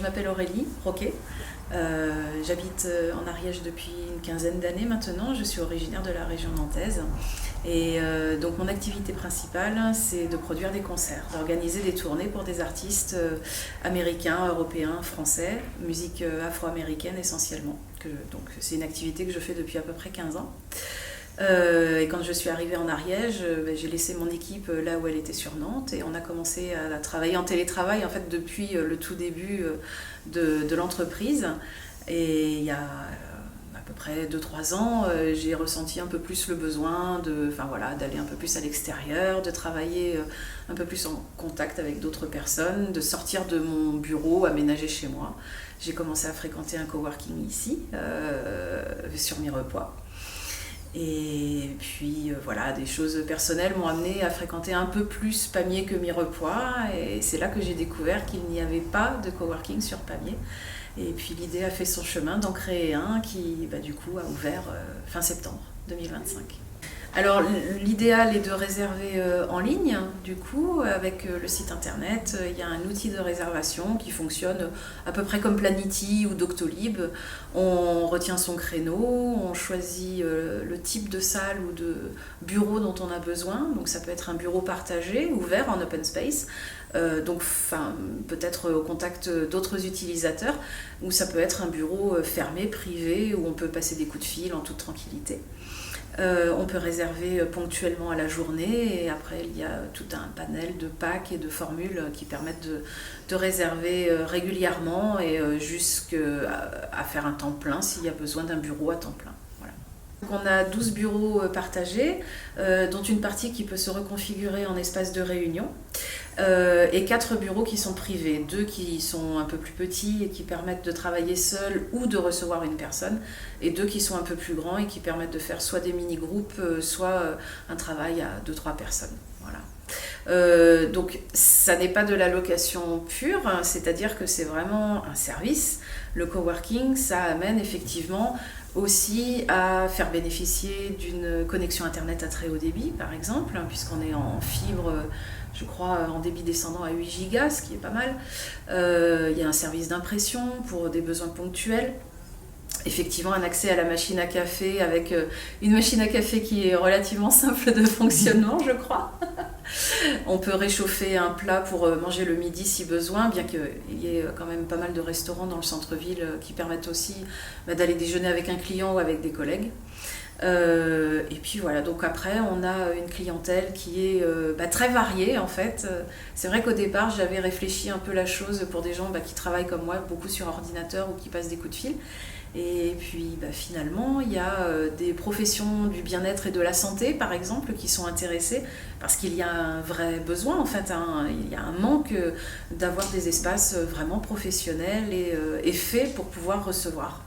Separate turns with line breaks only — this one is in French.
m'appelle Aurélie Roquet. J'habite en Ariège depuis une quinzaine d'années maintenant. Je suis originaire de la région nantaise. Et donc mon activité principale, c'est de produire des concerts, d'organiser des tournées pour des artistes américains, européens, français, musique afro-américaine essentiellement. Donc c'est une activité que je fais depuis à peu près 15 ans. Et quand je suis arrivée en Ariège, j'ai laissé mon équipe là où elle était sur Nantes et on a commencé à travailler en télétravail en fait depuis le tout début de l'entreprise. Et il y a à peu près 2-3 ans, j'ai ressenti un peu plus le besoin d'aller un peu plus à l'extérieur, de travailler un peu plus en contact avec d'autres personnes, de sortir de mon bureau aménagé chez moi. J'ai commencé à fréquenter un coworking ici, sur Mirepoix. Et puis des choses personnelles m'ont amené à fréquenter un peu plus Pamiers que Mirepoix. Et c'est là que j'ai découvert qu'il n'y avait pas de coworking sur Pamiers. Et puis l'idée a fait son chemin d'en créer un qui du coup a ouvert fin septembre 2025. Alors l'idéal est de réserver en ligne, du coup, avec le site internet. Il y a un outil de réservation qui fonctionne à peu près comme Planity ou Doctolib. On retient son créneau, on choisit le type de salle ou de bureau dont on a besoin. Donc ça peut être un bureau partagé, ouvert en open space, peut-être au contact d'autres utilisateurs, ou ça peut être un bureau fermé, privé, où on peut passer des coups de fil en toute tranquillité. On peut réserver ponctuellement à la journée et après il y a tout un panel de packs et de formules qui permettent de réserver régulièrement et jusqu'à faire un temps plein s'il y a besoin d'un bureau à temps plein. Voilà. Donc on a 12 bureaux partagés, dont une partie qui peut se reconfigurer en espace de réunion. Et 4 bureaux qui sont privés, 2 qui sont un peu plus petits et qui permettent de travailler seul ou de recevoir une personne, et 2 qui sont un peu plus grands et qui permettent de faire soit des mini-groupes, soit un travail à 2-3 personnes. Voilà. Donc ça n'est pas de la location pure, c'est-à-dire que c'est vraiment un service. Le coworking, ça amène effectivement aussi à faire bénéficier d'une connexion internet à très haut débit, par exemple, puisqu'on est en fibre, je crois, en débit descendant à 8 gigas, ce qui est pas mal. Il y a un service d'impression pour des besoins ponctuels. Effectivement, un accès à la machine à café avec une machine à café qui est relativement simple de fonctionnement, je crois. On peut réchauffer un plat pour manger le midi si besoin, bien qu'il y ait quand même pas mal de restaurants dans le centre-ville qui permettent aussi d'aller déjeuner avec un client ou avec des collègues. Et puis voilà, donc après on a une clientèle qui est très variée en fait. C'est vrai qu'au départ j'avais réfléchi un peu la chose pour des gens qui travaillent comme moi beaucoup sur ordinateur ou qui passent des coups de fil. Et puis finalement, il y a des professions du bien-être et de la santé, par exemple, qui sont intéressées parce qu'il y a un vrai besoin, en fait, il y a un manque d'avoir des espaces vraiment professionnels et faits pour pouvoir recevoir.